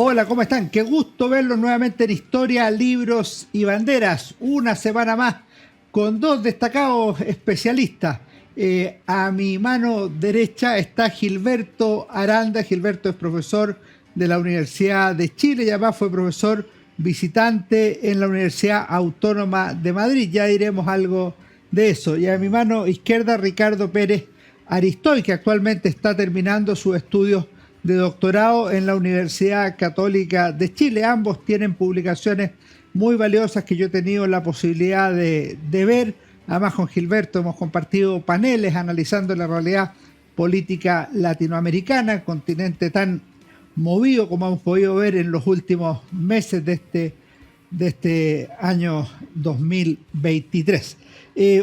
Hola, ¿cómo están? Qué gusto verlos nuevamente en Historia, Libros y Banderas. Una semana más con dos destacados especialistas. A mi mano derecha está Gilberto Aranda. Gilberto es profesor de la Universidad de Chile y además fue profesor visitante en la Universidad Autónoma de Madrid. Ya diremos algo de eso. Y a mi mano izquierda, Ricardo Pérez Aristoy, que actualmente está terminando sus estudios de doctorado en la Universidad Católica de Chile. Ambos tienen publicaciones muy valiosas que yo he tenido la posibilidad de ver. Además, con Gilberto hemos compartido paneles analizando la realidad política latinoamericana, continente tan movido como hemos podido ver en los últimos meses de este año 2023.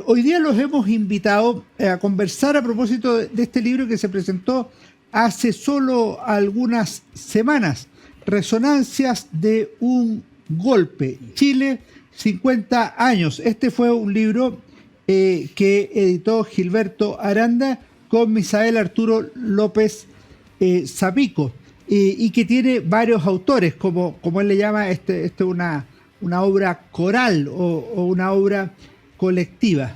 Hoy día los hemos invitado a conversar a propósito de este libro que se presentó hace solo algunas semanas, Resonancias de un golpe, Chile, 50 años. Este fue un libro que editó Gilberto Aranda con Misael Arturo López Zapico, y que tiene varios autores, como él le llama, una obra coral o una obra colectiva.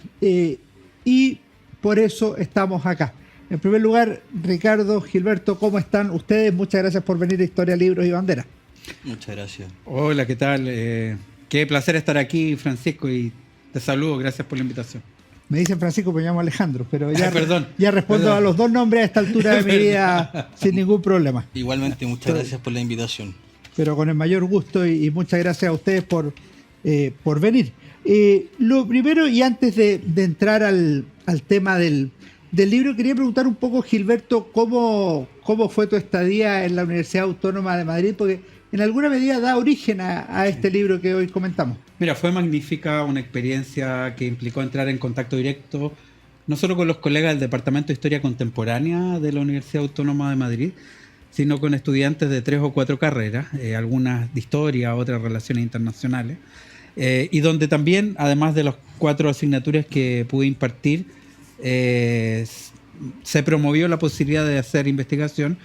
Y por eso estamos acá. En primer lugar, Ricardo, Gilberto, ¿cómo están ustedes? Muchas gracias por venir a Historia, Libros y Banderas. Muchas gracias. Hola, ¿qué tal? Qué placer estar aquí, Francisco, y te saludo. Gracias por la invitación. Me dicen Francisco, pero me llamo Alejandro, pero ya, ya respondo perdón. a los dos nombres a esta altura de mi vida sin ningún problema. Igualmente, muchas gracias por la invitación. Pero con el mayor gusto y muchas gracias a ustedes por venir. Lo primero, y antes de entrar al tema del libro, quería preguntar un poco, Gilberto, ¿cómo fue tu estadía en la Universidad Autónoma de Madrid? Porque en alguna medida da origen a este libro que hoy comentamos. Mira, fue magnífica, una experiencia que implicó entrar en contacto directo, no solo con los colegas del Departamento de Historia Contemporánea de la Universidad Autónoma de Madrid, sino con estudiantes de 3 o 4 carreras, algunas de historia, otras relaciones internacionales, y donde también, además de las 4 asignaturas que pude impartir, se promovió la posibilidad de hacer investigación,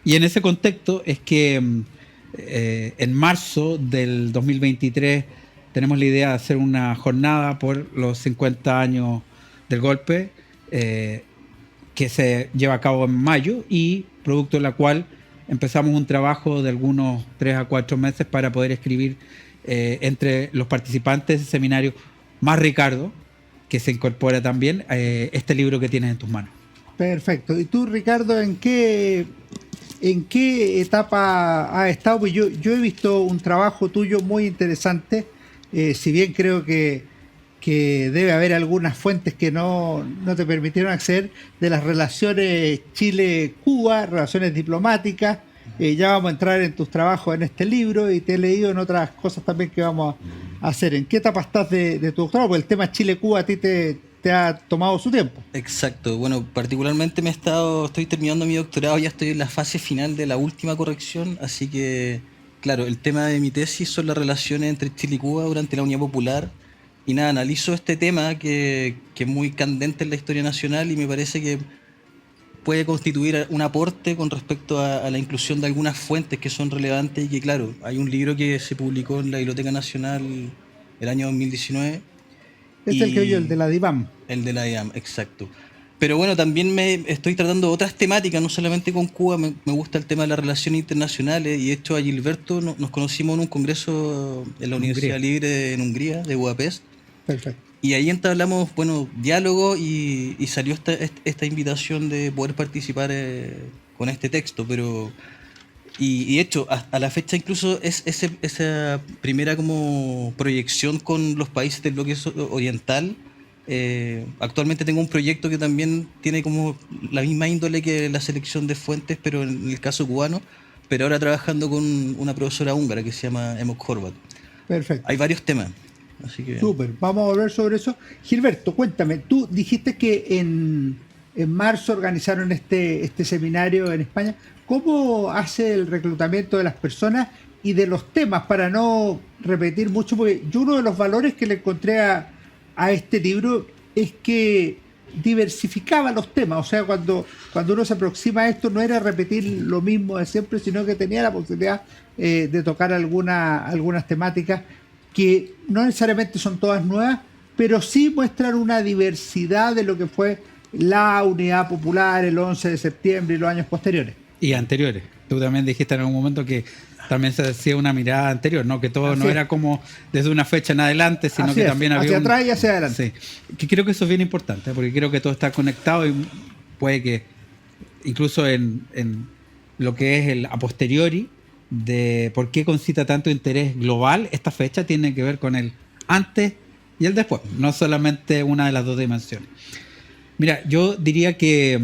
y en ese contexto es que en marzo del 2023 tenemos la idea de hacer una jornada por los 50 años del golpe, que se lleva a cabo en mayo, y producto de la cual empezamos un trabajo de algunos 3 a 4 meses para poder escribir entre los participantes de ese seminario, más Ricardo, que se incorpora también, este libro que tienes en tus manos. Perfecto. ¿Y tú, Ricardo, en qué etapa has estado? Pues yo he visto un trabajo tuyo muy interesante, si bien creo que debe haber algunas fuentes que no te permitieron acceder, de las relaciones Chile-Cuba, relaciones diplomáticas. Ya vamos a entrar en tus trabajos en este libro y te he leído en otras cosas también que vamos a hacer. ¿En qué etapa estás de tu doctorado? Porque el tema Chile-Cuba a ti te ha tomado su tiempo. Exacto. Bueno, particularmente estoy terminando mi doctorado, ya estoy en la fase final de la última corrección, así que, claro, el tema de mi tesis son las relaciones entre Chile y Cuba durante la Unidad Popular. Y nada, analizo este tema que es muy candente en la historia nacional y me parece que puede constituir un aporte con respecto a la inclusión de algunas fuentes que son relevantes y que, claro, hay un libro que se publicó en la Biblioteca Nacional el año 2019. Es el que yo, el de la DIVAM. El de la DIVAM, exacto. Pero bueno, también me estoy tratando otras temáticas, no solamente con Cuba, me gusta el tema de las relaciones internacionales, y de hecho a Gilberto nos conocimos en un congreso en la Universidad Libre en Hungría, de Budapest. Perfecto. Y ahí entablamos, diálogo y salió esta invitación de poder participar con este texto, y de hecho, hasta la fecha incluso es esa primera como proyección con los países del bloque oriental. Actualmente tengo un proyecto que también tiene como la misma índole que la selección de fuentes, pero en el caso cubano, pero ahora trabajando con una profesora húngara que se llama Emok Horvat. Perfecto. Hay varios temas. Así que... Súper, vamos a volver sobre eso. Gilberto, cuéntame, tú dijiste que en marzo organizaron este seminario en España. ¿Cómo hace el reclutamiento de las personas y de los temas, para no repetir mucho? Porque yo uno de los valores que le encontré a este libro es que diversificaba los temas. O sea, cuando uno se aproxima a esto, no era repetir lo mismo de siempre, sino que tenía la posibilidad de tocar algunas temáticas que no necesariamente son todas nuevas, pero sí muestran una diversidad de lo que fue la Unidad Popular, el 11 de septiembre y los años posteriores. Y anteriores. Tú también dijiste en algún momento que también se hacía una mirada anterior, ¿no? Que todo Así no es. era como desde una fecha en adelante, sino Así que es, también había hacia atrás y hacia adelante. Sí. Que creo que eso es bien importante, porque creo que todo está conectado y puede que incluso en lo que es el a posteriori de por qué concita tanto interés global, esta fecha tiene que ver con el antes y el después, no solamente una de las dos dimensiones. Mira, yo diría que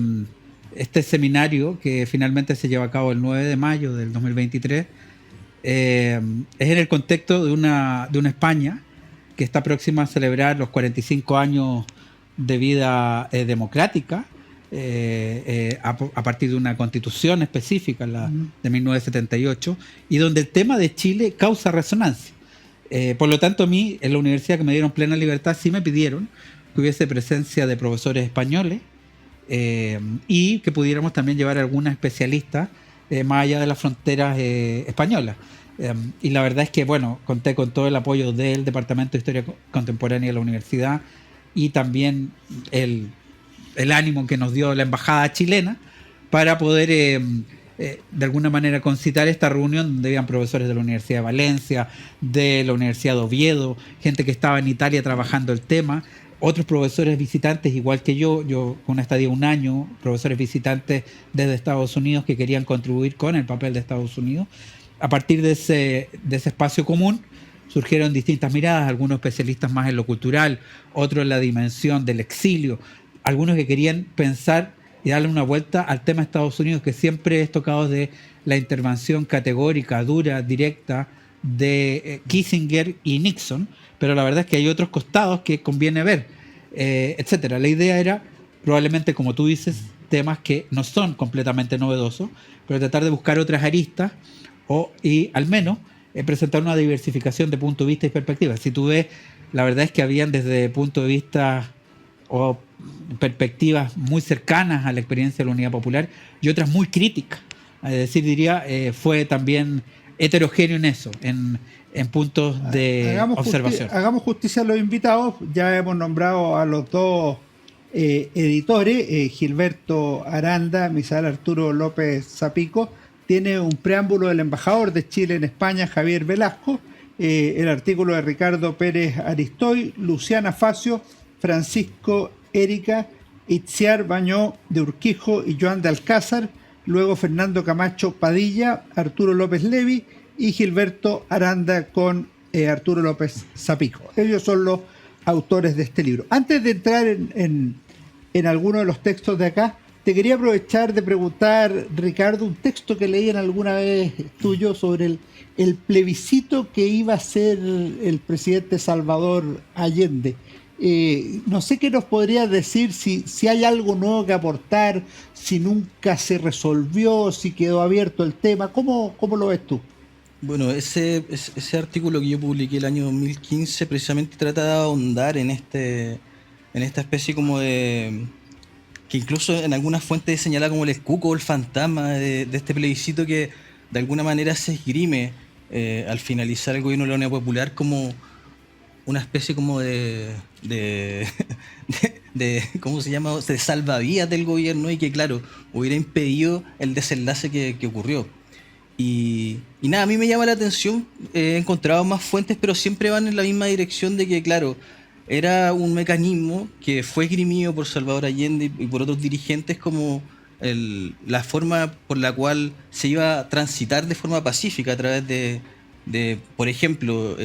este seminario que finalmente se lleva a cabo el 9 de mayo del 2023 es en el contexto de una España que está próxima a celebrar los 45 años de vida democrática a partir de una constitución específica, la de 1978, y donde el tema de Chile causa resonancia. Por lo tanto, a mí, en la universidad que me dieron plena libertad, sí me pidieron que hubiese presencia de profesores españoles y que pudiéramos también llevar a algunas especialistas más allá de las fronteras españolas. Y la verdad es que, bueno, conté con todo el apoyo del Departamento de Historia Contemporánea de la universidad y también el ánimo que nos dio la embajada chilena para poder de alguna manera concitar esta reunión donde habían profesores de la Universidad de Valencia, de la Universidad de Oviedo, gente que estaba en Italia trabajando el tema, otros profesores visitantes igual que yo con una estadía de un año, profesores visitantes desde Estados Unidos que querían contribuir con el papel de Estados Unidos. A partir de ese espacio común surgieron distintas miradas, algunos especialistas más en lo cultural, otros en la dimensión del exilio, algunos que querían pensar y darle una vuelta al tema de Estados Unidos, que siempre es tocado de la intervención categórica, dura, directa de Kissinger y Nixon, pero la verdad es que hay otros costados que conviene ver, etcétera. La idea era, probablemente, como tú dices, temas que no son completamente novedosos, pero tratar de buscar otras aristas y al menos presentar una diversificación de puntos de vista y perspectivas. Si tú ves, la verdad es que habían desde puntos de vista o perspectivas muy cercanas a la experiencia de la Unidad Popular y otras muy críticas. Es decir, diría, fue también heterogéneo en eso, en puntos de observación. Hagamos justicia a los invitados. Ya hemos nombrado a los dos editores, Gilberto Aranda, Misael Arturo López Zapico. Tiene un preámbulo del embajador de Chile en España, Javier Velasco, el artículo de Ricardo Pérez Aristoy, Luciana Facio, Francisco Erika, Itziar Bañó de Urquijo y Joan de Alcázar, luego Fernando Camacho Padilla, Arturo López Levi y Gilberto Aranda con Arturo López Zapico. Ellos son los autores de este libro. Antes de entrar en alguno de los textos de acá, te quería aprovechar de preguntar, Ricardo, un texto que leí en alguna vez tuyo sobre el plebiscito que iba a hacer el presidente Salvador Allende. No sé qué nos podrías decir, si hay algo nuevo que aportar, si nunca se resolvió, si quedó abierto el tema. ¿Cómo lo ves tú? Bueno, ese artículo que yo publiqué el año 2015 precisamente trata de ahondar en esta especie como de... que incluso en algunas fuentes señala como el cuco o el fantasma de este plebiscito que de alguna manera se esgrime al finalizar el gobierno de la Unidad Popular como una especie como de ¿cómo se llama? De salvavidas del gobierno y que claro, hubiera impedido el desenlace que ocurrió. Y nada, a mí me llama la atención, he encontrado más fuentes, pero siempre van en la misma dirección de que claro, era un mecanismo que fue esgrimido por Salvador Allende y por otros dirigentes como la forma por la cual se iba a transitar de forma pacífica a través de por ejemplo,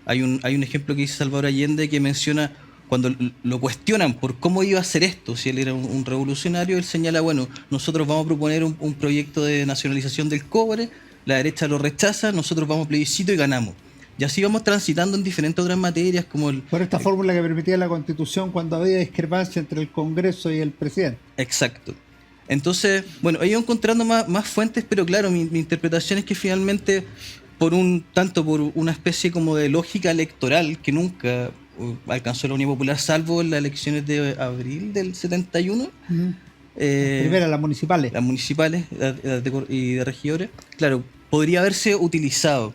hay un ejemplo que dice Salvador Allende que menciona cuando lo cuestionan por cómo iba a hacer esto, si él era un revolucionario, él señala, bueno, nosotros vamos a proponer un proyecto de nacionalización del cobre, la derecha lo rechaza, nosotros vamos a plebiscito y ganamos. Y así vamos transitando en diferentes otras materias como por esta fórmula que permitía la Constitución cuando había discrepancia entre el Congreso y el presidente. Exacto. Entonces, bueno, he ido encontrando más fuentes, pero claro, mi interpretación es que finalmente por una especie como de lógica electoral que nunca alcanzó la Unidad Popular, salvo en las elecciones de abril del 71. Primero las municipales. Las municipales y de regidores. Claro, podría haberse utilizado.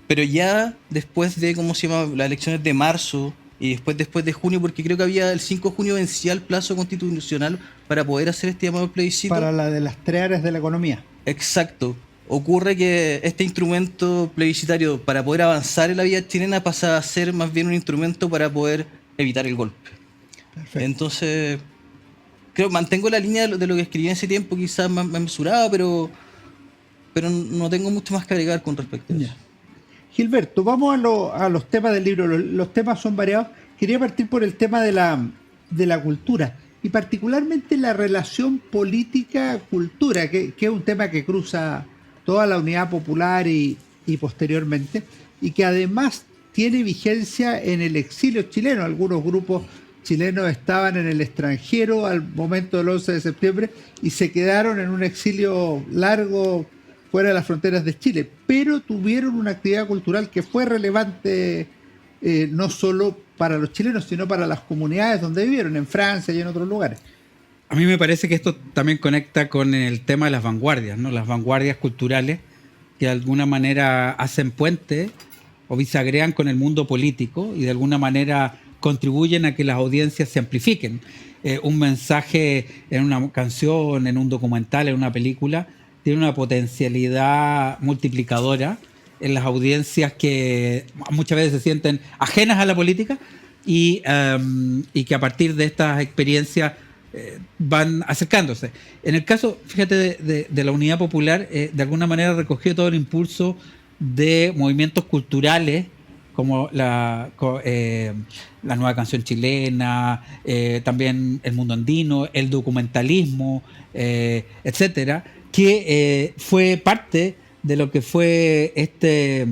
Pero ya después de, ¿cómo se llama?, las elecciones de marzo y después de junio, porque creo que había el 5 de junio vencía el plazo constitucional para poder hacer este llamado plebiscito. Para la de las 3 áreas de la economía. Exacto. Ocurre que este instrumento plebiscitario para poder avanzar en la vida chilena pasa a ser más bien un instrumento para poder evitar el golpe. Perfecto. Entonces, creo mantengo la línea de lo que escribí en ese tiempo, quizás más mesurada, pero no tengo mucho más que agregar con respecto a eso. Ya. Gilberto, vamos a los temas del libro. Los temas son variados. Quería partir por el tema de la cultura y particularmente la relación política-cultura, que es un tema que cruza toda la unidad popular y posteriormente, y que además tiene vigencia en el exilio chileno. Algunos grupos chilenos estaban en el extranjero al momento del 11 de septiembre y se quedaron en un exilio largo fuera de las fronteras de Chile, pero tuvieron una actividad cultural que fue relevante no solo para los chilenos, sino para las comunidades donde vivieron, en Francia y en otros lugares. A mí me parece que esto también conecta con el tema de las vanguardias, ¿no? Las vanguardias culturales que de alguna manera hacen puente o bisagrean con el mundo político y de alguna manera contribuyen a que las audiencias se amplifiquen. Un mensaje en una canción, en un documental, en una película, tiene una potencialidad multiplicadora en las audiencias que muchas veces se sienten ajenas a la política y que a partir de estas experiencias van acercándose. En el caso, fíjate, de la Unidad Popular, de alguna manera recogió todo el impulso de movimientos culturales como la nueva canción chilena, también el mundo andino, el documentalismo, etcétera, que fue parte de lo que fue este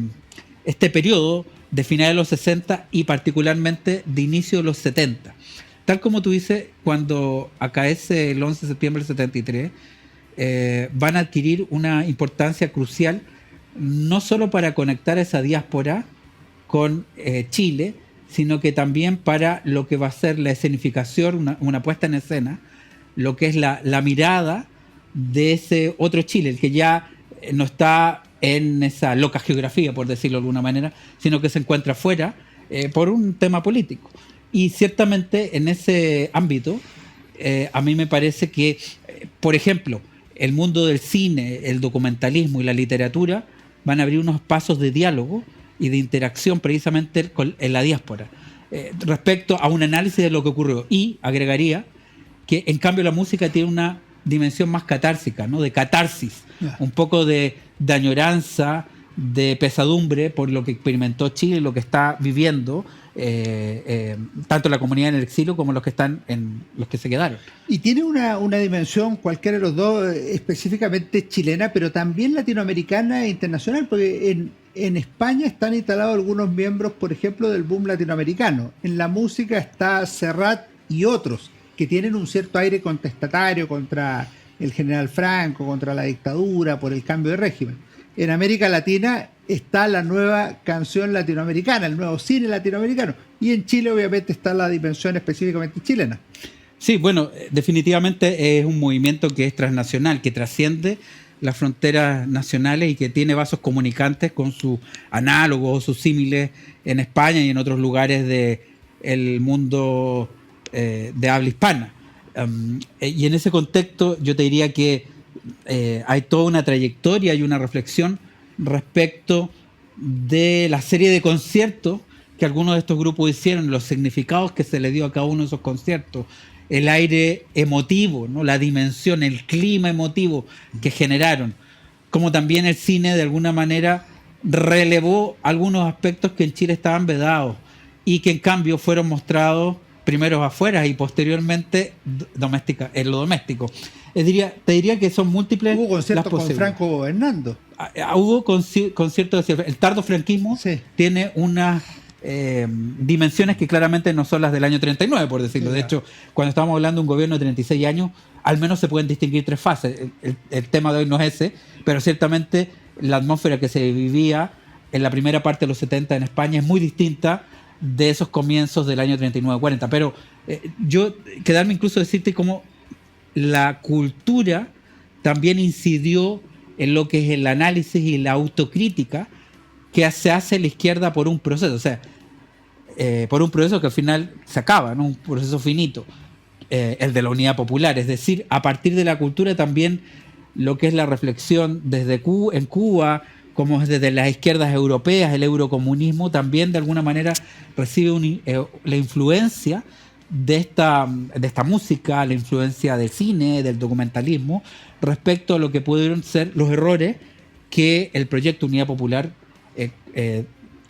periodo de finales de los 60 y particularmente de inicio de los 70. Tal como tú dices, cuando acaece el 11 de septiembre del 73, van a adquirir una importancia crucial, no solo para conectar esa diáspora con Chile, sino que también para lo que va a ser la escenificación, una puesta en escena, lo que es la mirada de ese otro Chile, el que ya no está en esa loca geografía, por decirlo de alguna manera, sino que se encuentra fuera por un tema político. Y ciertamente en ese ámbito, a mí me parece que, por ejemplo, el mundo del cine, el documentalismo y la literatura van a abrir unos pasos de diálogo y de interacción precisamente en la diáspora, respecto a un análisis de lo que ocurrió. Y agregaría que en cambio la música tiene una dimensión más catársica, ¿no? De catarsis, un poco de añoranza, de pesadumbre por lo que experimentó Chile, lo que está viviendo, tanto la comunidad en el exilio como los que se quedaron. Y tiene una dimensión, cualquiera de los dos, específicamente chilena, pero también latinoamericana e internacional, porque en España están instalados algunos miembros, por ejemplo, del boom latinoamericano. En la música está Serrat y otros, que tienen un cierto aire contestatario contra el general Franco, contra la dictadura, por el cambio de régimen. En América Latina está la nueva canción latinoamericana, el nuevo cine latinoamericano. Y en Chile, obviamente, está la dimensión específicamente chilena. Sí, bueno, definitivamente es un movimiento que es transnacional, que trasciende las fronteras nacionales y que tiene vasos comunicantes con sus análogos o sus símiles en España y en otros lugares del mundo de habla hispana. Y en ese contexto yo te diría que hay toda una trayectoria y una reflexión respecto de la serie de conciertos que algunos de estos grupos hicieron, los significados que se le dio a cada uno de esos conciertos, el aire emotivo, ¿no? La dimensión, el clima emotivo que generaron, como también el cine de alguna manera relevó algunos aspectos que en Chile estaban vedados y que en cambio fueron mostrados primero afuera y posteriormente en lo doméstico. Te diría que son múltiples. Hubo conciertos con Franco gobernando. Hubo conciertos, el tardo franquismo sí. Tiene unas dimensiones que claramente no son las del año 39, por decirlo. Sí, de hecho, cuando estamos hablando de un gobierno de 36 años, al menos se pueden distinguir tres fases. El tema de hoy no es ese, pero ciertamente la atmósfera que se vivía en la primera parte de los 70 en España es muy distinta de esos comienzos del año 39-40. Pero yo quedarme incluso decirte cómo la cultura también incidió en lo que es el análisis y la autocrítica que se hace la izquierda por un proceso, o sea, por un proceso que al final se acaba, ¿no? Un proceso finito, el de la unidad popular, es decir, a partir de la cultura también lo que es la reflexión desde en Cuba, como desde las izquierdas europeas, el eurocomunismo también de alguna manera recibe la influencia de esta música, la influencia del cine, del documentalismo, respecto a lo que pudieron ser los errores que el proyecto Unidad Popular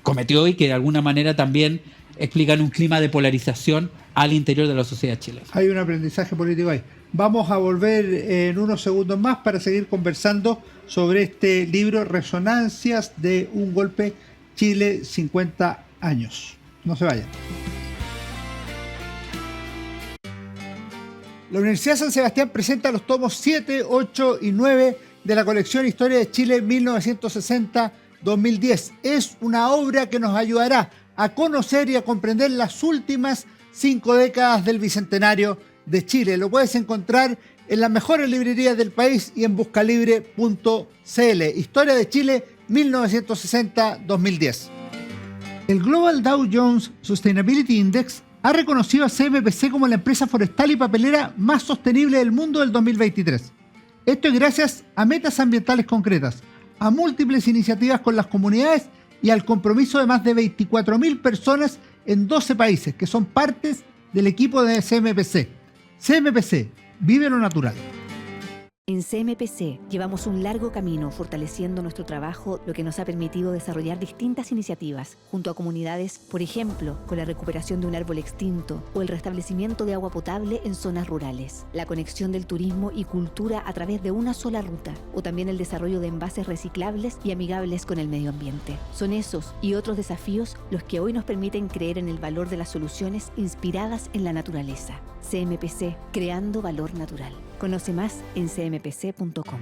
cometió y que de alguna manera también explican un clima de polarización al interior de la sociedad chilena. Hay un aprendizaje político ahí. Vamos a volver en unos segundos más para seguir conversando sobre este libro, Resonancias de un golpe, Chile 50 años. No se vayan. La Universidad San Sebastián presenta los tomos 7, 8 y 9 de la colección Historia de Chile 1960-2010. Es una obra que nos ayudará a conocer y a comprender las últimas 5 décadas del Bicentenario de Chile. Lo puedes encontrar en las mejores librerías del país y en buscalibre.cl. Historia de Chile 1960-2010. El Global Dow Jones Sustainability Index ha reconocido a CMPC como la empresa forestal y papelera más sostenible del mundo del 2023. Esto es gracias a metas ambientales concretas, a múltiples iniciativas con las comunidades y al compromiso de más de 24.000 personas en 12 países que son partes del equipo de CMPC. CMPC, vive lo natural. En CMPC llevamos un largo camino fortaleciendo nuestro trabajo, lo que nos ha permitido desarrollar distintas iniciativas junto a comunidades, por ejemplo, con la recuperación de un árbol extinto o el restablecimiento de agua potable en zonas rurales, la conexión del turismo y cultura a través de una sola ruta, o también el desarrollo de envases reciclables y amigables con el medio ambiente. Son esos y otros desafíos los que hoy nos permiten creer en el valor de las soluciones inspiradas en la naturaleza. CMPC, creando valor natural. Conoce más en cmpc.com.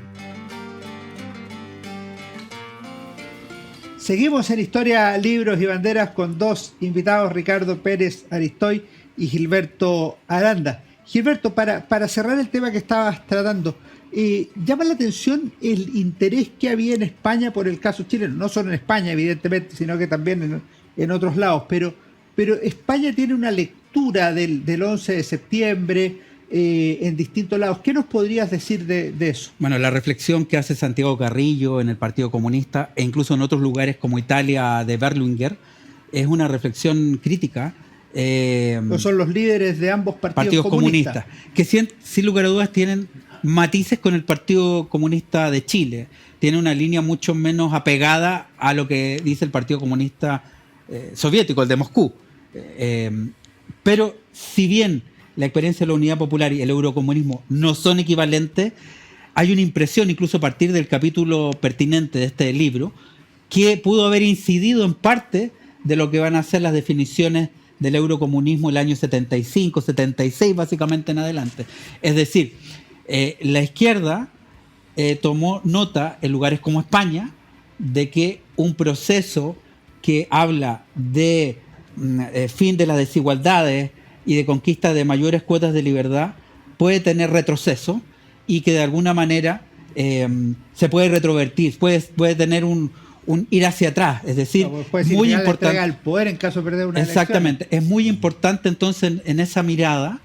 Seguimos en Historia, Libros y Banderas con dos invitados, Ricardo Pérez Aristoy y Gilberto Aranda. Gilberto, para cerrar el tema que estabas tratando, llama la atención el interés que había en España por el caso chileno, no solo en España evidentemente, sino que también en otros lados, pero España tiene una lectura del 11 de septiembre en distintos lados. ¿Qué nos podrías decir de eso? Bueno, la reflexión que hace Santiago Carrillo en el Partido Comunista e incluso en otros lugares como Italia de Berlinguer es una reflexión crítica. Son los líderes de ambos partidos comunistas. Que sin lugar a dudas tienen matices con el Partido Comunista de Chile. Tiene una línea mucho menos apegada a lo que dice el Partido Comunista soviético, el de Moscú. Pero si bien la experiencia de la Unidad Popular y el eurocomunismo no son equivalentes, hay una impresión, incluso a partir del capítulo pertinente de este libro, que pudo haber incidido en parte de lo que van a ser las definiciones del eurocomunismo el año 75, 76, básicamente en adelante. Es decir, la izquierda tomó nota en lugares como España de que un proceso que habla de fin de las desigualdades y de conquista de mayores cuotas de libertad puede tener retroceso y que de alguna manera se puede retrovertir, puede tener un ir hacia atrás, es decir, muy importante el poder en caso de perder una exactamente, elección. Es muy importante entonces en esa mirada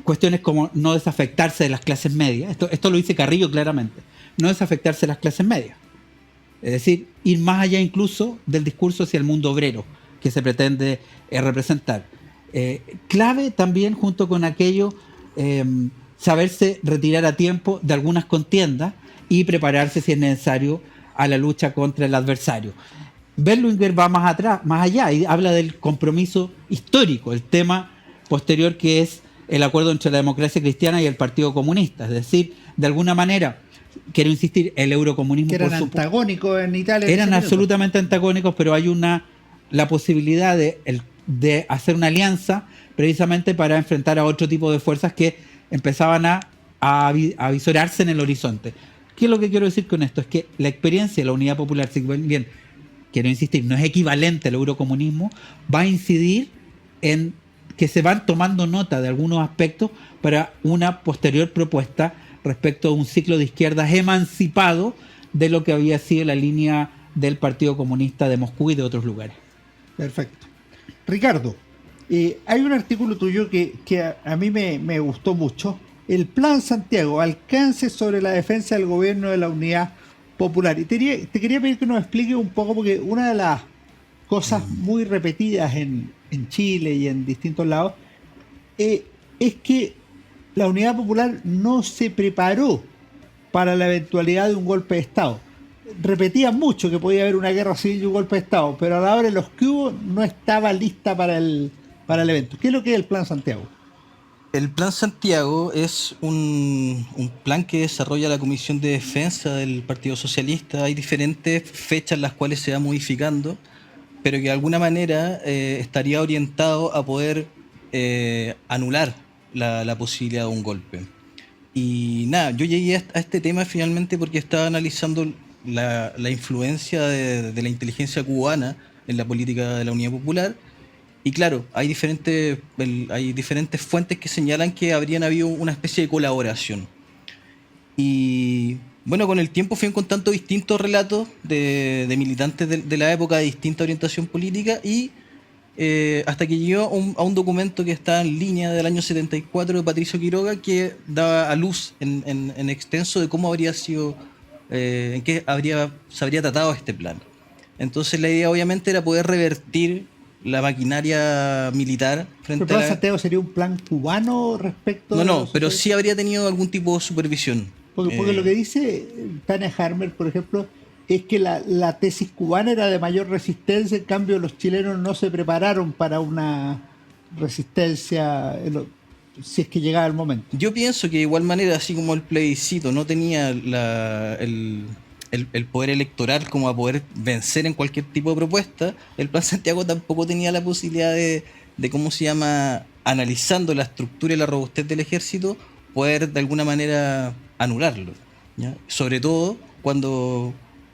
cuestiones como no desafectarse de las clases medias, esto lo dice Carrillo claramente, no desafectarse de las clases medias, es decir, ir más allá incluso del discurso hacia el mundo obrero que se pretende representar. Clave también junto con aquello saberse retirar a tiempo de algunas contiendas y prepararse si es necesario a la lucha contra el adversario. Berlinguer va más allá y habla del compromiso histórico, el tema posterior que es el acuerdo entre la democracia cristiana y el Partido Comunista, es decir, de alguna manera, quiero insistir, el eurocomunismo que eran antagónicos en Italia. Eran absolutamente antagónicos, pero hay la posibilidad de hacer una alianza precisamente para enfrentar a otro tipo de fuerzas que empezaban a visorarse en el horizonte. ¿Qué es lo que quiero decir con esto? Es que la experiencia de la Unidad Popular, si bien, quiero insistir, no es equivalente al eurocomunismo, va a incidir en que se van tomando nota de algunos aspectos para una posterior propuesta respecto a un ciclo de izquierdas emancipado de lo que había sido la línea del Partido Comunista de Moscú y de otros lugares. Perfecto. Ricardo, hay un artículo tuyo que a mí me gustó mucho. El Plan Santiago, alcance sobre la defensa del gobierno de la unidad popular. Y te quería pedir que nos expliques un poco, porque una de las cosas muy repetidas en Chile y en distintos lados es que la unidad popular no se preparó para la eventualidad de un golpe de Estado. Repetían mucho que podía haber una guerra civil y un golpe de Estado, pero a la hora de los que hubo no estaba lista para el evento. ¿Qué es lo que es el Plan Santiago? El Plan Santiago es un plan que desarrolla la Comisión de Defensa del Partido Socialista. Hay diferentes fechas en las cuales se va modificando, pero que de alguna manera estaría orientado a poder anular la posibilidad de un golpe. Y nada, yo llegué a este tema finalmente porque estaba analizando la influencia de la inteligencia cubana en la política de la Unidad Popular. Y claro, hay diferentes fuentes que señalan que habrían habido una especie de colaboración. Y bueno, con el tiempo fui encontrando distintos relatos de militantes de la época de distinta orientación política y hasta que llegó a un documento que está en línea del año 74 de Patricio Quiroga, que daba a luz en extenso de cómo habría sido, en qué se habría tratado este plan. Entonces la idea obviamente era poder revertir la maquinaria militar frente ¿El Plan Santiago sería un plan cubano respecto No, pero sí habría tenido algún tipo de supervisión. Porque lo que dice Tania Harmer, por ejemplo, es que la tesis cubana era de mayor resistencia, en cambio los chilenos no se prepararon para una resistencia si es que llegaba el momento. Yo pienso que de igual manera, así como el plebiscito no tenía el poder electoral como a poder vencer en cualquier tipo de propuesta, el Plan Santiago tampoco tenía la posibilidad de cómo se llama, analizando la estructura y la robustez del ejército, poder de alguna manera anularlo, ¿ya? Sobre todo cuando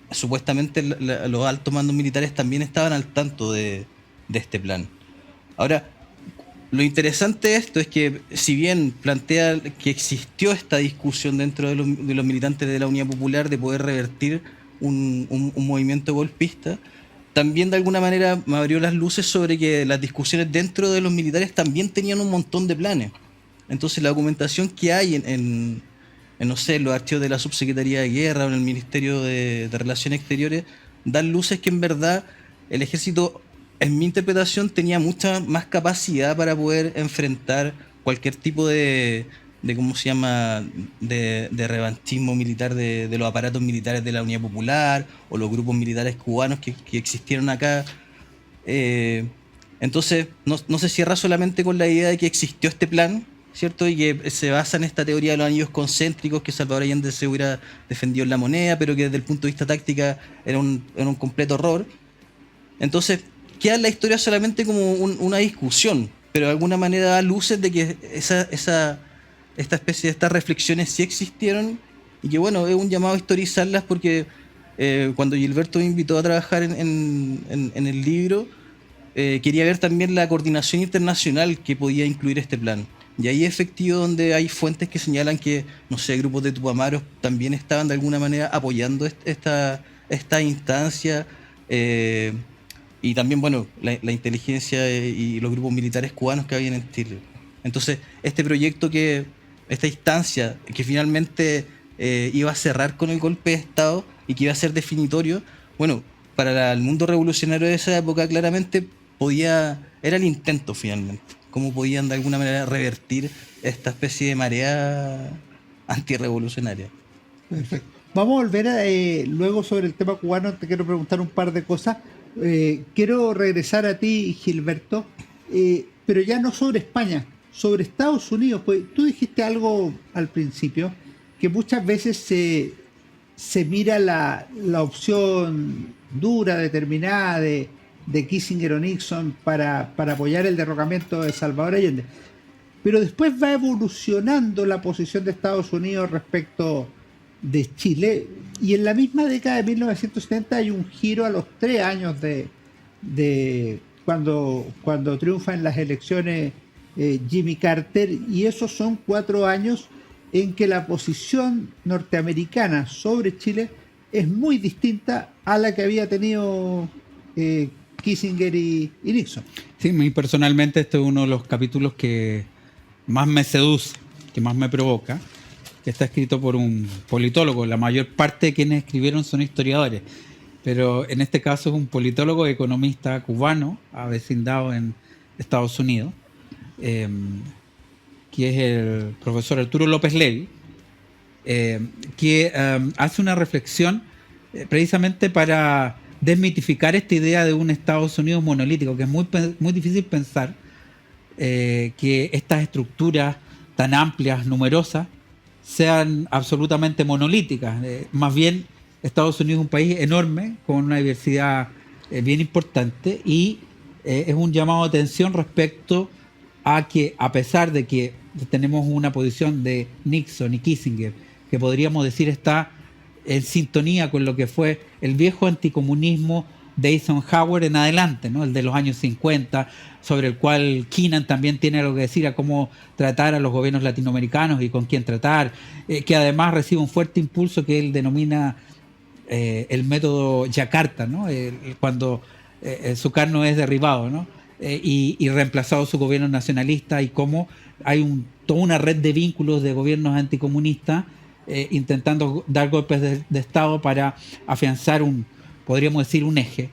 supuestamente los altos mandos militares también estaban al tanto de este plan. Ahora, lo interesante de esto es que, si bien plantea que existió esta discusión dentro de los militantes de la Unidad Popular de poder revertir un movimiento golpista, también de alguna manera me abrió las luces sobre que las discusiones dentro de los militares también tenían un montón de planes. Entonces la documentación que hay en no sé, en los archivos de la Subsecretaría de Guerra o en el Ministerio de Relaciones Exteriores, dan luces que en verdad el ejército, en mi interpretación, tenía mucha más capacidad para poder enfrentar cualquier tipo de ¿cómo se llama?, de revanchismo militar de los aparatos militares de la Unidad Popular o los grupos militares cubanos que existieron acá. Entonces, no se cierra solamente con la idea de que existió este plan, ¿cierto? Y que se basa en esta teoría de los anillos concéntricos que Salvador Allende se hubiera defendido en La Moneda, pero que desde el punto de vista táctica era un completo error. Entonces, queda la historia solamente como una discusión, pero de alguna manera da luces de que estas reflexiones sí existieron y que, bueno, es un llamado a historizarlas porque cuando Gilberto me invitó a trabajar en el libro, quería ver también la coordinación internacional que podía incluir este plan. Y ahí es efectivo donde hay fuentes que señalan que, no sé, grupos de Tupamaros también estaban de alguna manera apoyando esta instancia, y también, bueno, la inteligencia y los grupos militares cubanos que habían en Chile. Entonces, esta instancia que finalmente iba a cerrar con el golpe de Estado y que iba a ser definitorio, bueno, para el mundo revolucionario de esa época claramente era el intento finalmente. Cómo podían de alguna manera revertir esta especie de marea antirrevolucionaria. Perfecto. Vamos a volver luego sobre el tema cubano. Te quiero preguntar un par de cosas. Quiero regresar a ti, Gilberto, pero ya no sobre España, sobre Estados Unidos. Pues tú dijiste algo al principio, que muchas veces se mira la opción dura, determinada de Kissinger o Nixon para apoyar el derrocamiento de Salvador Allende. Pero después va evolucionando la posición de Estados Unidos respecto de Chile, y en la misma década de 1970 hay un giro a los 3 años de cuando triunfa en las elecciones Jimmy Carter, y esos son 4 años en que la posición norteamericana sobre Chile es muy distinta a la que había tenido Kissinger y Nixon. Sí, muy personalmente este es uno de los capítulos que más me seduce, que más me provoca, que está escrito por un politólogo. La mayor parte de quienes escribieron son historiadores, pero en este caso es un politólogo economista cubano, avecindado en Estados Unidos, que es el profesor Arturo López Levy, que hace una reflexión precisamente para desmitificar esta idea de un Estados Unidos monolítico, que es muy difícil pensar que estas estructuras tan amplias, numerosas, sean absolutamente monolíticas. Más bien, Estados Unidos es un país enorme, con una diversidad bien importante, y es un llamado de atención respecto a que, a pesar de que tenemos una posición de Nixon y Kissinger, que podríamos decir está en sintonía con lo que fue el viejo anticomunismo de Eisenhower en adelante, ¿no? El de los años 50, sobre el cual Keenan también tiene algo que decir a cómo tratar a los gobiernos latinoamericanos y con quién tratar, que además recibe un fuerte impulso que él denomina el método Yakarta, ¿no? Cuando Sukarno es derribado, ¿no? Y reemplazado su gobierno nacionalista, y cómo hay toda una red de vínculos de gobiernos anticomunistas intentando dar golpes de Estado para afianzar podríamos decir, un eje.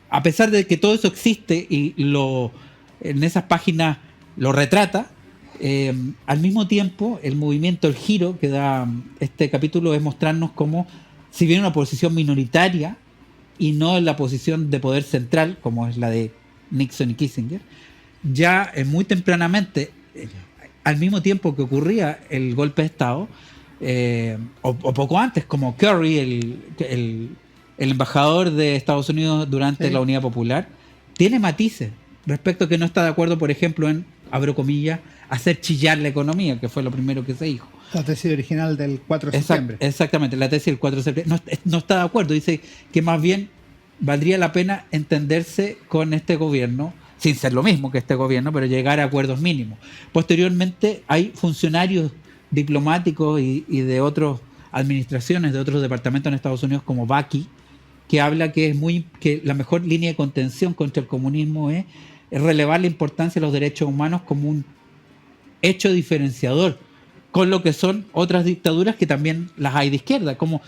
A pesar de que todo eso existe y en esas páginas lo retrata, al mismo tiempo el movimiento, el giro que da este capítulo es mostrarnos cómo, si bien una posición minoritaria y no en la posición de poder central, como es la de Nixon y Kissinger, ya muy tempranamente, al mismo tiempo que ocurría el golpe de Estado, o poco antes, como Kerry, el embajador de Estados Unidos durante la Unidad Popular, tiene matices respecto a que no está de acuerdo, por ejemplo, en, abro comillas, hacer chillar la economía, que fue lo primero que se dijo. La tesis original del 4 de septiembre. Exactamente, la tesis del 4 de septiembre. No está de acuerdo, dice que más bien valdría la pena entenderse con este gobierno, sin ser lo mismo que este gobierno, pero llegar a acuerdos mínimos. Posteriormente hay funcionarios diplomáticos y de otras administraciones, de otros departamentos en Estados Unidos, como Baki, que habla que la mejor línea de contención contra el comunismo es relevar la importancia de los derechos humanos como un hecho diferenciador con lo que son otras dictaduras que también las hay de izquierda, como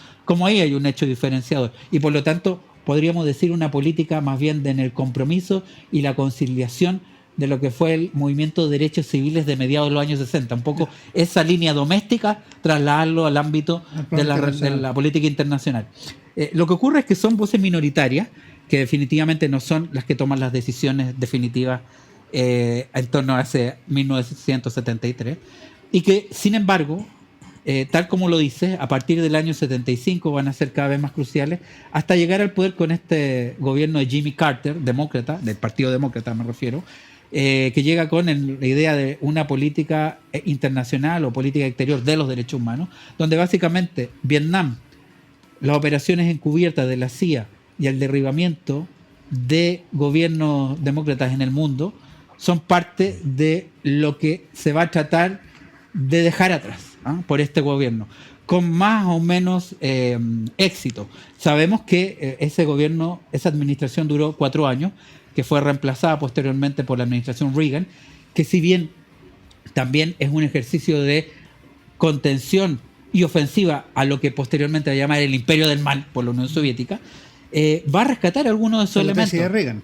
ahí hay un hecho diferenciador, y por lo tanto podríamos decir una política más bien en el compromiso y la conciliación de lo que fue el movimiento de derechos civiles de mediados de los años 60, un poco esa línea doméstica, trasladarlo al ámbito de la política internacional. Lo que ocurre es que son voces minoritarias, que definitivamente no son las que toman las decisiones definitivas en torno a ese 1973, y que, sin embargo, tal como lo dice, a partir del año 75 van a ser cada vez más cruciales hasta llegar al poder con este gobierno de Jimmy Carter, demócrata, del Partido Demócrata me refiero, que llega con la idea de una política internacional o política exterior de los derechos humanos, donde básicamente Vietnam, las operaciones encubiertas de la CIA y el derribamiento de gobiernos demócratas en el mundo son parte de lo que se va a tratar de dejar atrás por este gobierno, con más o menos éxito. Sabemos que ese gobierno, esa administración duró 4 años, que fue reemplazada posteriormente por la administración Reagan, que si bien también es un ejercicio de contención y ofensiva a lo que posteriormente va a llamar el imperio del mal por la Unión Soviética, va a rescatar algunos de esos elementos. La tesis de Reagan.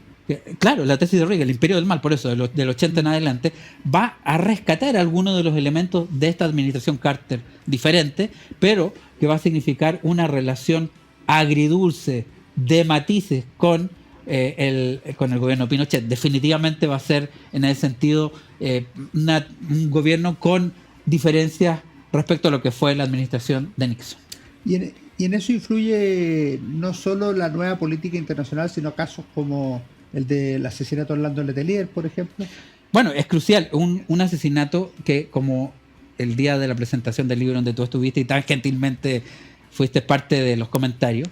Claro, la tesis de Reagan, el imperio del mal, por eso, del 80 en adelante, va a rescatar algunos de los elementos de esta administración Carter diferente, pero que va a significar una relación agridulce de matices con el gobierno Pinochet. Definitivamente va a ser, en ese sentido, un gobierno con diferencias respecto a lo que fue la administración de Nixon. Y en eso influye no solo la nueva política internacional, sino casos como el del asesinato de Orlando Letelier, por ejemplo. Bueno, es crucial. Un asesinato que, como el día de la presentación del libro donde tú estuviste y tan gentilmente fuiste parte de los comentarios,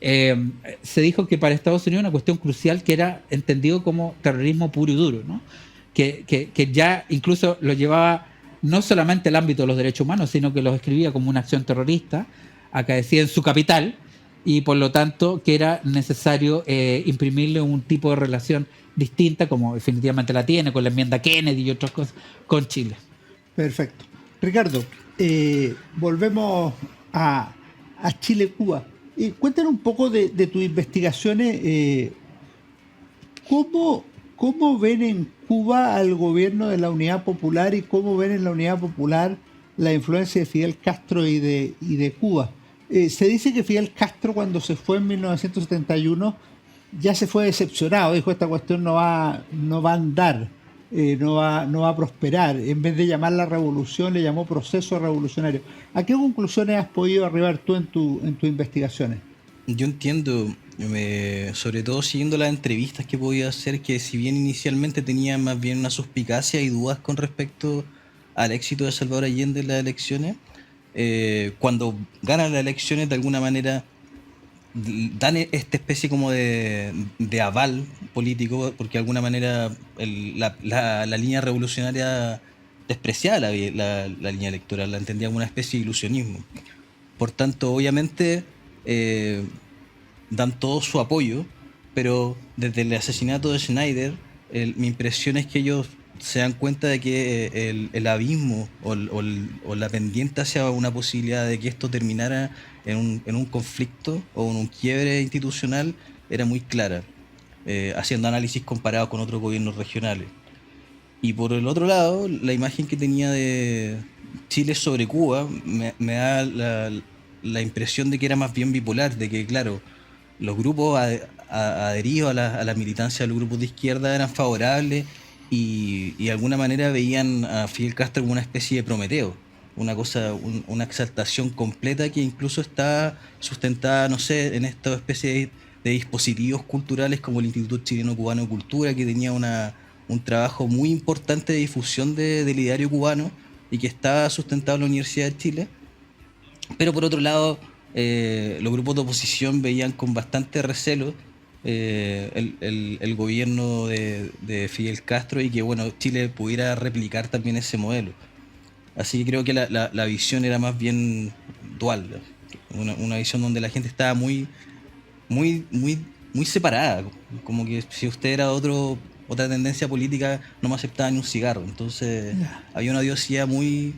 se dijo que para Estados Unidos una cuestión crucial que era entendido como terrorismo puro y duro, ¿no? Que ya incluso lo llevaba no solamente el ámbito de los derechos humanos, sino que los escribía como una acción terrorista, acaecida en su capital, y por lo tanto que era necesario imprimirle un tipo de relación distinta, como definitivamente la tiene con la enmienda Kennedy y otras cosas, con Chile. Perfecto. Ricardo, volvemos a Chile-Cuba. Cuéntanos un poco de tus investigaciones. ¿Cómo ven en Cuba al gobierno de la Unidad Popular y cómo ven en la Unidad Popular la influencia de Fidel Castro y de Cuba? Se dice que Fidel Castro, cuando se fue en 1971, ya se fue decepcionado. Dijo, esta cuestión no va a andar, no va a prosperar. En vez de llamarla revolución, le llamó proceso revolucionario. ¿A qué conclusiones has podido arribar tú en tus investigaciones? Yo entiendo, sobre todo siguiendo las entrevistas que podía hacer, que si bien inicialmente tenía más bien una suspicacia y dudas con respecto al éxito de Salvador Allende en las elecciones, cuando ganan las elecciones de alguna manera dan esta especie como de aval político, porque de alguna manera la línea revolucionaria despreciaba la línea electoral, la entendía como una especie de ilusionismo. Por tanto, obviamente dan todo su apoyo, pero desde el asesinato de Schneider, mi impresión es que ellos se dan cuenta de que el abismo o la pendiente hacia una posibilidad de que esto terminara en un conflicto o en un quiebre institucional era muy clara, haciendo análisis comparados con otros gobiernos regionales. Y por el otro lado, la imagen que tenía de Chile sobre Cuba me da la impresión de que era más bien bipolar, de que, claro, los grupos adheridos a la militancia de los grupos de izquierda eran favorables y de alguna manera veían a Fidel Castro como una especie de Prometeo, una exaltación completa que incluso está sustentada, no sé, en esta especie de dispositivos culturales como el Instituto Chileno Cubano de Cultura, que tenía un trabajo muy importante de difusión del ideario cubano y que estaba sustentado en la Universidad de Chile. Pero por otro lado, los grupos de oposición veían con bastante recelo el gobierno de Fidel Castro y que, bueno, Chile pudiera replicar también ese modelo. Así que creo que la visión era más bien dual, una visión donde la gente estaba muy separada, como que si usted era otra tendencia política no me aceptaba ni un cigarro. Entonces había una odiosidad muy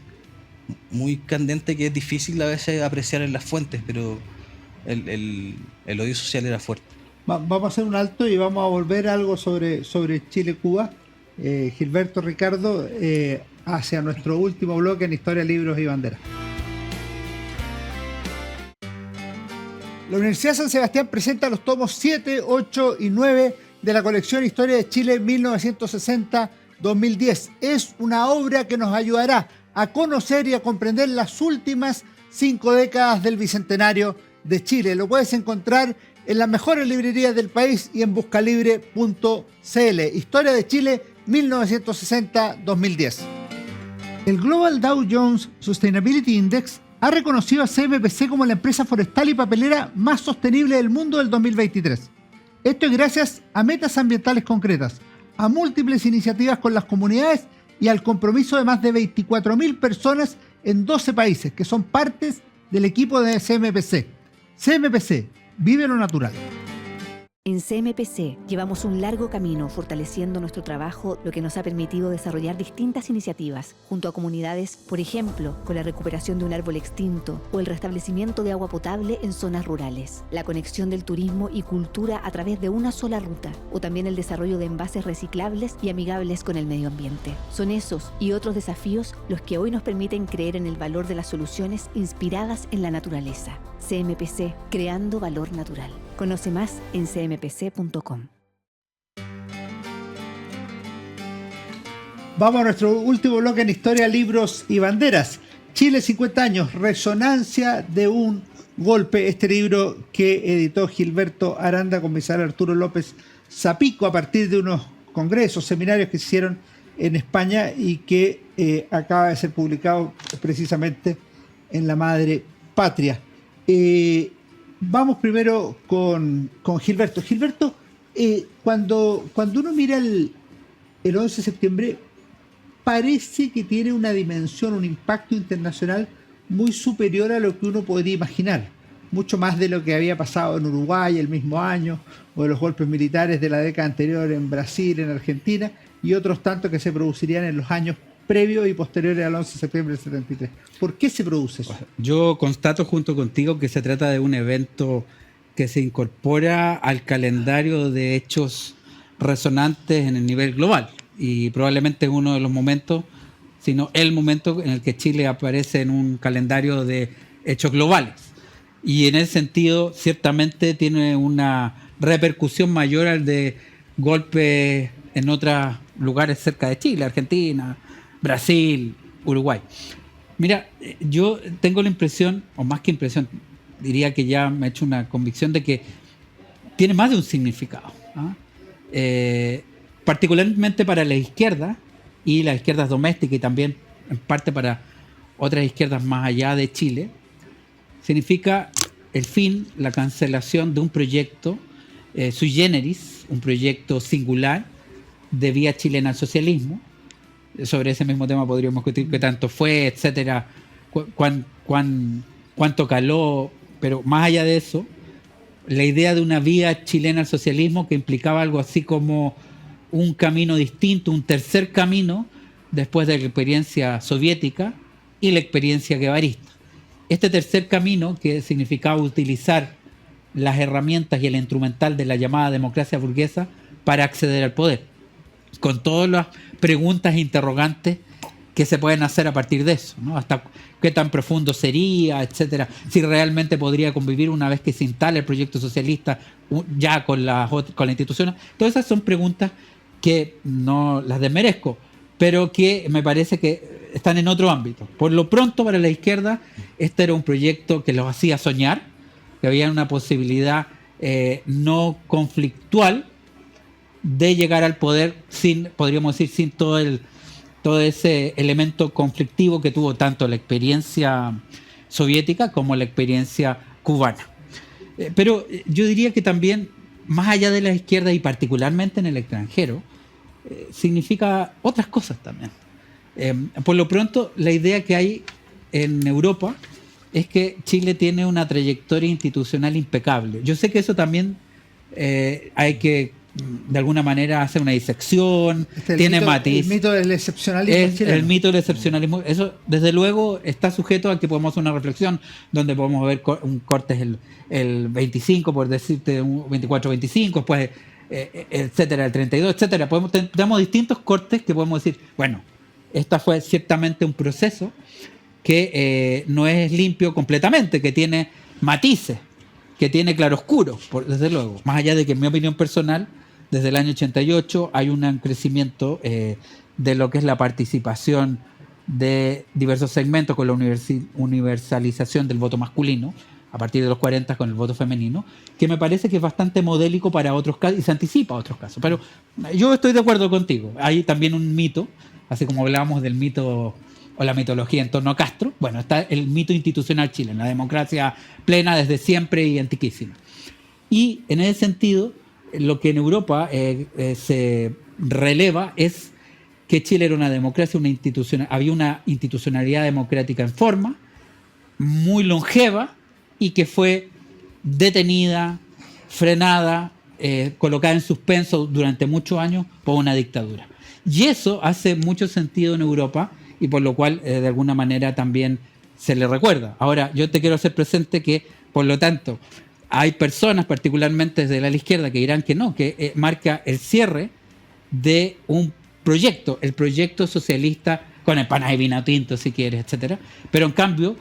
candente que es difícil a veces apreciar en las fuentes, pero el odio social era fuerte. Vamos a hacer un alto y vamos a volver a algo sobre Chile-Cuba. Gilberto, Ricardo, hacia nuestro último bloque en Historia, Libros y Banderas. La Universidad San Sebastián presenta los tomos 7, 8 y 9 de la colección Historia de Chile 1960-2010. Es una obra que nos ayudará a conocer y a comprender las últimas 5 décadas del Bicentenario de Chile. Lo puedes encontrar en las mejores librerías del país y en buscalibre.cl. Historia de Chile 1960-2010. El Global Dow Jones Sustainability Index ha reconocido a CMPC como la empresa forestal y papelera más sostenible del mundo del 2023. Esto es gracias a metas ambientales concretas, a múltiples iniciativas con las comunidades y al compromiso de más de 24.000 personas en 12 países que son partes del equipo de CMPC. CMPC, vive lo natural. En CMPC llevamos un largo camino fortaleciendo nuestro trabajo, lo que nos ha permitido desarrollar distintas iniciativas junto a comunidades, por ejemplo, con la recuperación de un árbol extinto o el restablecimiento de agua potable en zonas rurales, la conexión del turismo y cultura a través de una sola ruta, o también el desarrollo de envases reciclables y amigables con el medio ambiente. Son esos y otros desafíos los que hoy nos permiten creer en el valor de las soluciones inspiradas en la naturaleza. CMPC, creando valor natural. Conoce más en cmpc.com. Vamos a nuestro último bloque en Historia, Libros y Banderas. Chile 50 años, resonancia de un golpe. Este libro que editó Gilberto Aranda con Misael Arturo López Zapico a partir de unos congresos, seminarios que se hicieron en España y que acaba de ser publicado precisamente en La Madre Patria. Vamos primero con Gilberto. Gilberto, cuando uno mira el 11 de septiembre, parece que tiene una dimensión, un impacto internacional muy superior a lo que uno podría imaginar. Mucho más de lo que había pasado en Uruguay el mismo año, o de los golpes militares de la década anterior en Brasil, en Argentina, y otros tantos que se producirían en los años previos y posteriores al 11 de septiembre del 73. ¿Por qué se produce eso? Yo constato junto contigo que se trata de un evento que se incorpora al calendario de hechos resonantes en el nivel global, y probablemente es uno de los momentos, sino el momento en el que Chile aparece en un calendario de hechos globales. Y en ese sentido, ciertamente tiene una repercusión mayor al de golpes en otros lugares cerca de Chile, Argentina, Brasil, Uruguay. Mira, yo tengo la impresión, o más que impresión, diría que ya me he hecho una convicción de que tiene más de un significado, ¿ah? Particularmente para la izquierda y las izquierdas domésticas, y también en parte para otras izquierdas más allá de Chile. Significa el fin, la cancelación de un proyecto sui generis, un proyecto singular de vía chilena al socialismo. Sobre ese mismo tema podríamos discutir qué tanto fue, etcétera, cuánto caló, pero más allá de eso, la idea de una vía chilena al socialismo que implicaba algo así como un camino distinto, un tercer camino después de la experiencia soviética y la experiencia guevarista. Este tercer camino, que significaba utilizar las herramientas y el instrumental de la llamada democracia burguesa para acceder al poder, con todas las preguntas e interrogantes que se pueden hacer a partir de eso, ¿no? Hasta qué tan profundo sería, etcétera, si realmente podría convivir una vez que se instale el proyecto socialista ya con las instituciones. Todas esas son preguntas que no las desmerezco, pero que me parece que están en otro ámbito. Por lo pronto, para la izquierda, este era un proyecto que los hacía soñar, que había una posibilidad no conflictual de llegar al poder sin, podríamos decir, sin todo ese elemento conflictivo que tuvo tanto la experiencia soviética como la experiencia cubana. Pero yo diría que también, más allá de la izquierda y particularmente en el extranjero, significa otras cosas también. Por lo pronto, la idea que hay en Europa es que Chile tiene una trayectoria institucional impecable. Yo sé que eso también hay que, de alguna manera, hacer una disección, tiene matiz. El mito del excepcionalismo chileno. El mito del excepcionalismo. Eso, desde luego, está sujeto a que podamos hacer una reflexión donde podemos ver un corte el 25, por decirte, un 24-25, después, etcétera, el 32, etcétera. Tenemos distintos cortes que podemos decir, bueno, esta fue ciertamente un proceso que no es limpio completamente, que tiene matices, que tiene claroscuros, desde luego. Más allá de que, en mi opinión personal, desde el año 88 hay un crecimiento de lo que es la participación de diversos segmentos con la universalización del voto masculino, a partir de los 40 con el voto femenino, que me parece que es bastante modélico para otros casos y se anticipa a otros casos. Pero yo estoy de acuerdo contigo. Hay también un mito, así como hablábamos del mito o la mitología en torno a Castro, bueno, está el mito institucional chileno, la democracia plena desde siempre y antiquísima. Y en ese sentido, lo que en Europa se releva es que Chile era una democracia, había una institucionalidad democrática en forma, muy longeva, y que fue detenida, frenada, colocada en suspenso durante muchos años por una dictadura. Y eso hace mucho sentido en Europa, y por lo cual de alguna manera también se le recuerda. Ahora, yo te quiero hacer presente que, por lo tanto, hay personas, particularmente desde la izquierda, que dirán que no, que marca el cierre de un proyecto, el proyecto socialista con empanadas y vino tinto, si quieres, etcétera. Pero en cambio,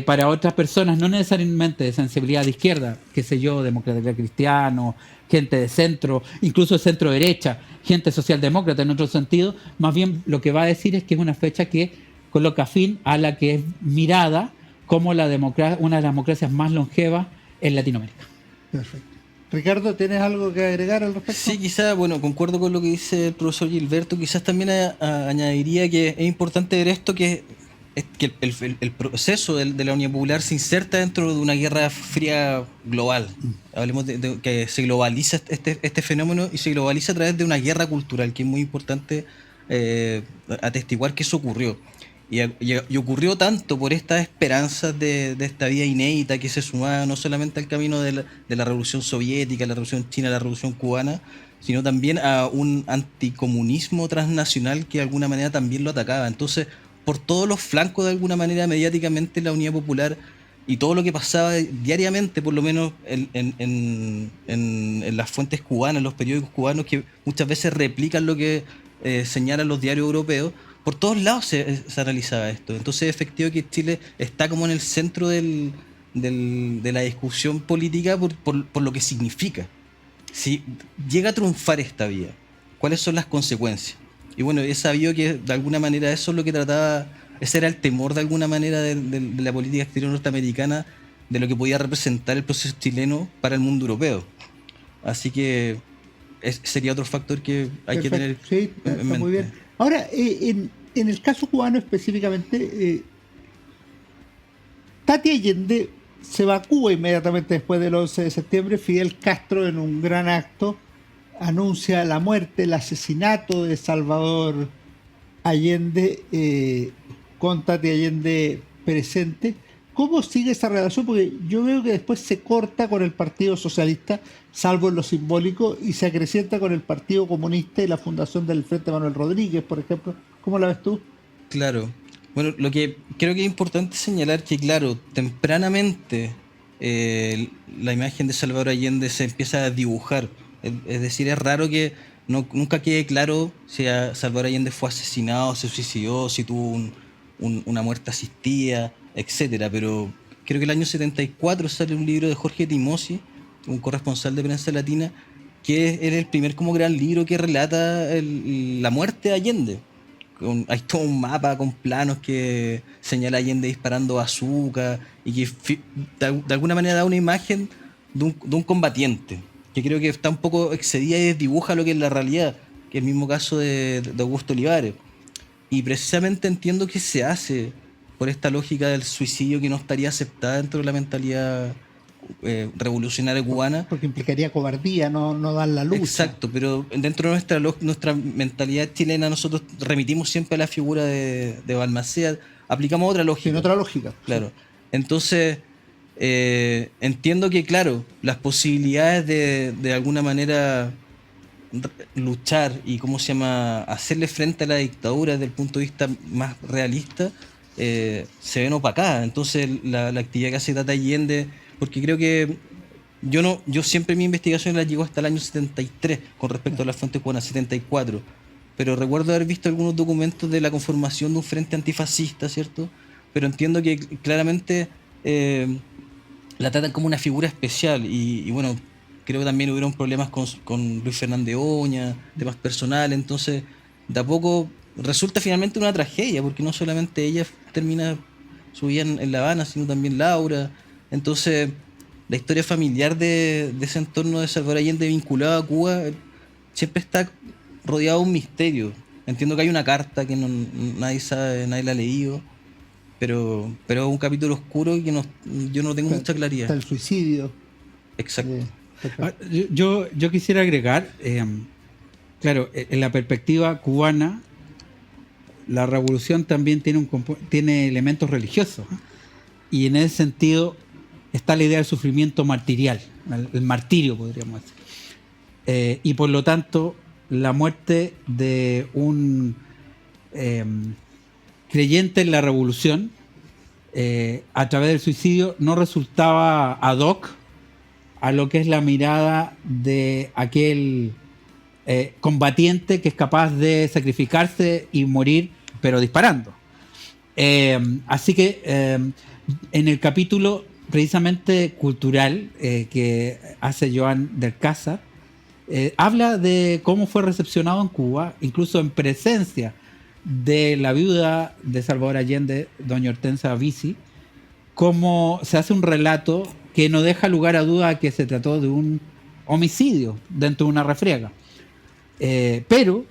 para otras personas, no necesariamente de sensibilidad de izquierda, qué sé yo, demócrata cristiano, gente de centro, incluso de centro derecha, gente socialdemócrata en otro sentido, más bien lo que va a decir es que es una fecha que coloca fin a la que es mirada como una de las democracias más longevas en Latinoamérica. Perfecto. Ricardo, ¿tienes algo que agregar al respecto? Sí, quizás, bueno, concuerdo con lo que dice el profesor Gilberto, quizás también añadiría que es importante ver esto, que el proceso de la Unidad Popular se inserta dentro de una guerra fría global. Hablemos de que se globaliza este fenómeno, y se globaliza a través de una guerra cultural, que es muy importante atestiguar que eso ocurrió. Y ocurrió tanto por estas esperanzas de esta vida inédita que se sumaba no solamente al camino de la Revolución Soviética, la Revolución China, la Revolución Cubana, sino también a un anticomunismo transnacional que de alguna manera también lo atacaba. Entonces, por todos los flancos, de alguna manera, mediáticamente, la Unidad Popular y todo lo que pasaba diariamente, por lo menos en las fuentes cubanas, los periódicos cubanos, que muchas veces replican lo que señalan los diarios europeos, por todos lados se analizaba esto. Entonces es efectivo que Chile está como en el centro de la discusión política por lo que significa. Si llega a triunfar esta vía, ¿cuáles son las consecuencias? Y bueno, he sabido que de alguna manera eso es lo que trataba, ese era el temor de alguna manera de la política exterior norteamericana, de lo que podía representar el proceso chileno para el mundo europeo. Así que sería otro factor que hay Perfecto. que tener Sí, en está mente. muy bien. Ahora, en el caso cubano específicamente, Tati Allende se va a Cuba inmediatamente después del 11 de septiembre. Fidel Castro, en un gran acto, anuncia la muerte, el asesinato de Salvador Allende, con Tati Allende presente. ¿Cómo sigue esa relación? Porque yo veo que después se corta con el Partido Socialista, salvo en lo simbólico, y se acrecienta con el Partido Comunista y la fundación del Frente Manuel Rodríguez, por ejemplo. ¿Cómo la ves tú? Claro. Bueno, lo que creo que es importante señalar que, claro, tempranamente la imagen de Salvador Allende se empieza a dibujar. Es decir, es raro que nunca quede claro si Salvador Allende fue asesinado, se suicidó, si tuvo una muerte asistida, etcétera. Pero creo que el año 74 sale un libro de Jorge Timosi, un corresponsal de prensa latina, que era el primer como gran libro que relata la muerte de Allende. Hay todo un mapa con planos que señala a Allende disparando bazooka y que de alguna manera da una imagen de un combatiente, que creo que está un poco excedida y desdibuja lo que es la realidad, que es el mismo caso de Augusto Olivares. Y precisamente entiendo que se hace por esta lógica del suicidio que no estaría aceptada dentro de la mentalidad revolucionaria cubana. Porque implicaría cobardía, no dar la lucha. Exacto, pero dentro de nuestra mentalidad chilena nosotros remitimos siempre a la figura de Balmaceda, aplicamos otra lógica. En otra lógica. Claro. Entonces, entiendo que, claro, las posibilidades de alguna manera luchar y, hacerle frente a la dictadura desde el punto de vista más realista, se ven opacadas. Entonces, la actividad que hace Tata Allende, porque creo que yo siempre mi investigación la llego hasta el año 73 con respecto a las fuentes cubanas, 74, pero recuerdo haber visto algunos documentos de la conformación de un frente antifascista, ¿cierto? Pero entiendo que claramente la tratan como una figura especial y bueno, creo que también hubieron problemas con Luis Fernández Oña, temas personales, entonces de a poco resulta finalmente una tragedia, porque no solamente ella termina su vida en La Habana, sino también Laura. Entonces, la historia familiar de ese entorno de Salvador Allende vinculado a Cuba siempre está rodeado de un misterio. Entiendo que hay una carta que nadie sabe, nadie la ha leído, pero es un capítulo oscuro y que yo no tengo mucha claridad. Está el suicidio. Exacto. Yo quisiera agregar, claro, en la perspectiva cubana, la revolución también tiene elementos religiosos, ¿eh? Y en ese sentido está la idea del sufrimiento martirial, el martirio, podríamos decir. Y por lo tanto, la muerte de un creyente en la revolución a través del suicidio no resultaba ad hoc a lo que es la mirada de aquel combatiente que es capaz de sacrificarse y morir, pero disparando. Así que en el capítulo precisamente cultural que hace Joan del Cázar, habla de cómo fue recepcionado en Cuba, incluso en presencia de la viuda de Salvador Allende, doña Hortensia Avicii, cómo se hace un relato que no deja lugar a duda que se trató de un homicidio dentro de una refriega. Pero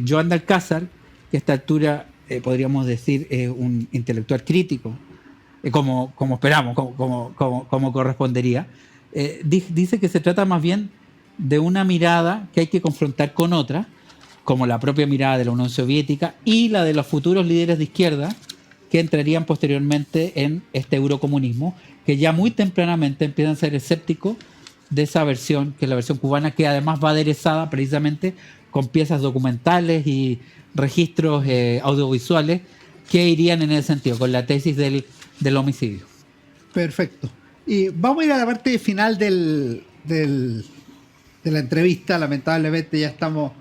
Joan del Cázar, que a esta altura podríamos decir un intelectual crítico, como esperamos, como correspondería, dice que se trata más bien de una mirada que hay que confrontar con otra, como la propia mirada de la Unión Soviética y la de los futuros líderes de izquierda que entrarían posteriormente en este eurocomunismo, que ya muy tempranamente empiezan a ser escépticos de esa versión, que es la versión cubana, que además va aderezada precisamente con piezas documentales y registros audiovisuales que irían en ese sentido, con la tesis del homicidio. Perfecto. Y vamos a ir a la parte final de la entrevista. Lamentablemente ya estamos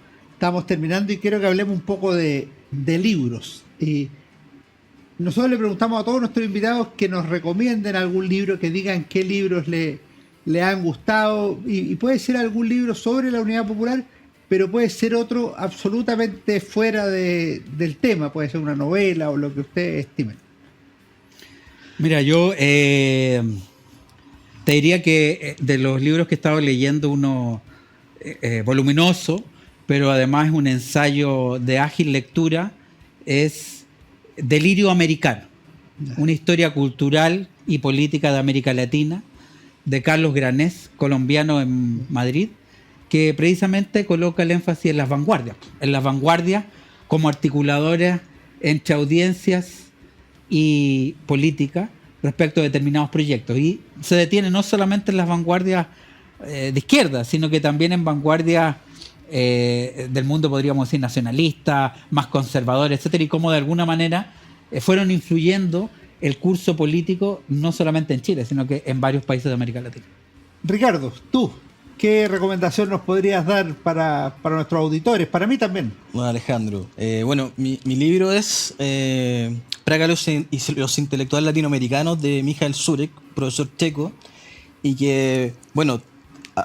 terminando y quiero que hablemos un poco de libros. Y nosotros le preguntamos a todos nuestros invitados que nos recomienden algún libro, que digan qué libros le han gustado, y puede ser algún libro sobre la Unidad Popular, pero puede ser otro absolutamente fuera del tema, puede ser una novela o lo que ustedes estimen. Mira, yo te diría que de los libros que he estado leyendo, uno voluminoso, pero además es un ensayo de ágil lectura, es Delirio Americano, una historia cultural y política de América Latina, de Carlos Granés, colombiano en Madrid, que precisamente coloca el énfasis en las vanguardias como articuladoras entre audiencias y política respecto a determinados proyectos. Y se detiene no solamente en las vanguardias de izquierda, sino que también en vanguardias del mundo, podríamos decir, nacionalista, más conservador, etcétera, y cómo de alguna manera fueron influyendo el curso político no solamente en Chile, sino que en varios países de América Latina. Ricardo, tú, ¿qué recomendación nos podrías dar para nuestros auditores? Para mí también. Bueno, Alejandro, mi libro es Praga y los intelectuales latinoamericanos, de Michael Zurek, profesor checo, y que,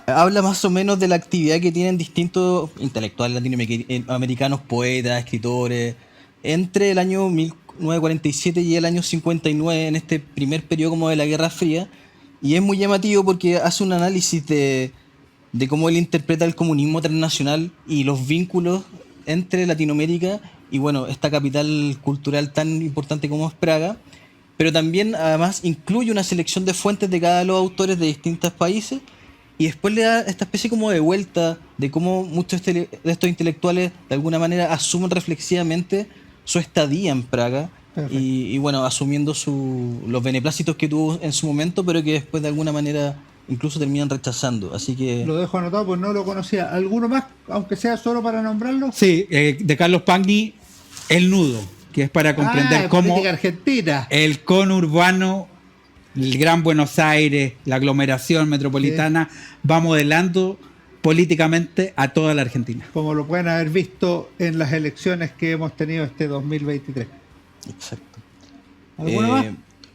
habla más o menos de la actividad que tienen distintos intelectuales latinoamericanos, poetas, escritores, entre el año 1947 y el año 59, en este primer periodo como de la Guerra Fría, y es muy llamativo porque hace un análisis de cómo él interpreta el comunismo transnacional y los vínculos entre Latinoamérica y esta capital cultural tan importante como es Praga, pero también además incluye una selección de fuentes de cada de los autores de distintos países, y después le da esta especie como de vuelta de cómo muchos de estos intelectuales de alguna manera asumen reflexivamente su estadía en Praga y asumiendo los beneplácitos que tuvo en su momento, pero que después de alguna manera incluso terminan rechazando. Así que lo dejo anotado, pues no lo conocía. ¿Alguno más, aunque sea solo para nombrarlo? Sí, de Carlos Pagni, El Nudo, que es para comprender cómo argentina, el conurbano, el Gran Buenos Aires, la aglomeración metropolitana, va modelando políticamente a toda la Argentina. Como lo pueden haber visto en las elecciones que hemos tenido este 2023. Exacto. ¿Alguno más?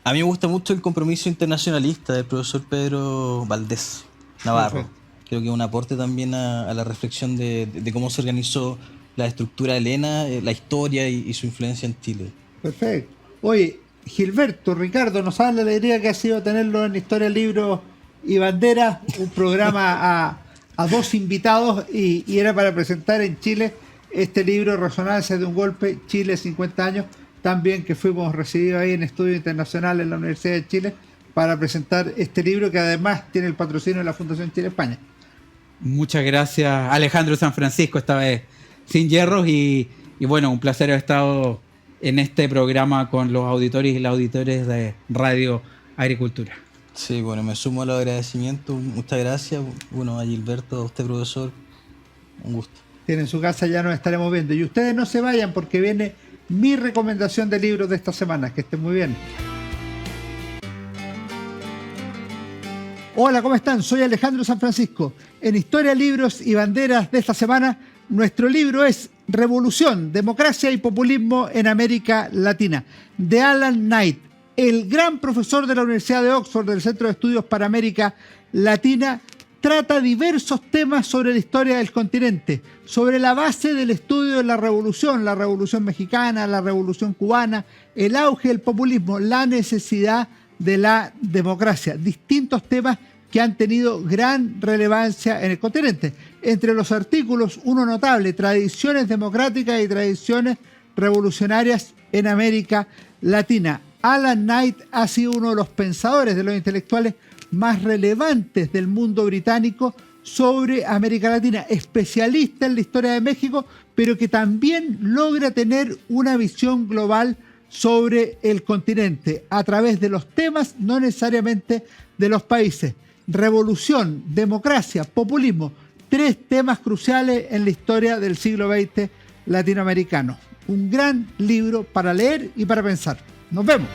A mí me gusta mucho El compromiso internacionalista del profesor Pedro Valdés Navarro. Perfecto. Creo que es un aporte también a la reflexión de cómo se organizó la estructura helena, la historia y su influencia en Chile. Perfecto. Oye, Gilberto, Ricardo, nos da la alegría que ha sido tenerlo en Historia, Libros y Banderas, un programa a dos invitados, y era para presentar en Chile este libro, Resonancia de un golpe, Chile 50 años, también que fuimos recibidos ahí en Estudios Internacionales en la Universidad de Chile para presentar este libro, que además tiene el patrocinio de la Fundación Chile España. Muchas gracias, Alejandro San Francisco, esta vez sin hierros, y un placer haber estado en este programa con los auditores y las auditores de Radio Agricultura. Sí, me sumo a los agradecimientos. Muchas gracias. A Gilberto, a usted, profesor, un gusto. En su casa ya nos estaremos viendo. Y ustedes no se vayan, porque viene mi recomendación de libros de esta semana. Que estén muy bien. Hola, ¿cómo están? Soy Alejandro San Francisco. En Historia, Libros y Banderas de esta semana, nuestro libro es Revolución, Democracia y Populismo en América Latina, de Alan Knight, el gran profesor de la Universidad de Oxford del Centro de Estudios para América Latina. Trata diversos temas sobre la historia del continente, sobre la base del estudio de la Revolución Mexicana, la Revolución Cubana, el auge del populismo, la necesidad de la democracia, distintos temas que han tenido gran relevancia en el continente. Entre los artículos, uno notable, tradiciones democráticas y tradiciones revolucionarias en América Latina. Alan Knight ha sido uno de los pensadores, de los intelectuales más relevantes del mundo británico sobre América Latina, especialista en la historia de México, pero que también logra tener una visión global sobre el continente a través de los temas, no necesariamente de los países. Revolución, democracia, populismo, 3 temas cruciales en la historia del siglo XX latinoamericano. Un gran libro para leer y para pensar. Nos vemos.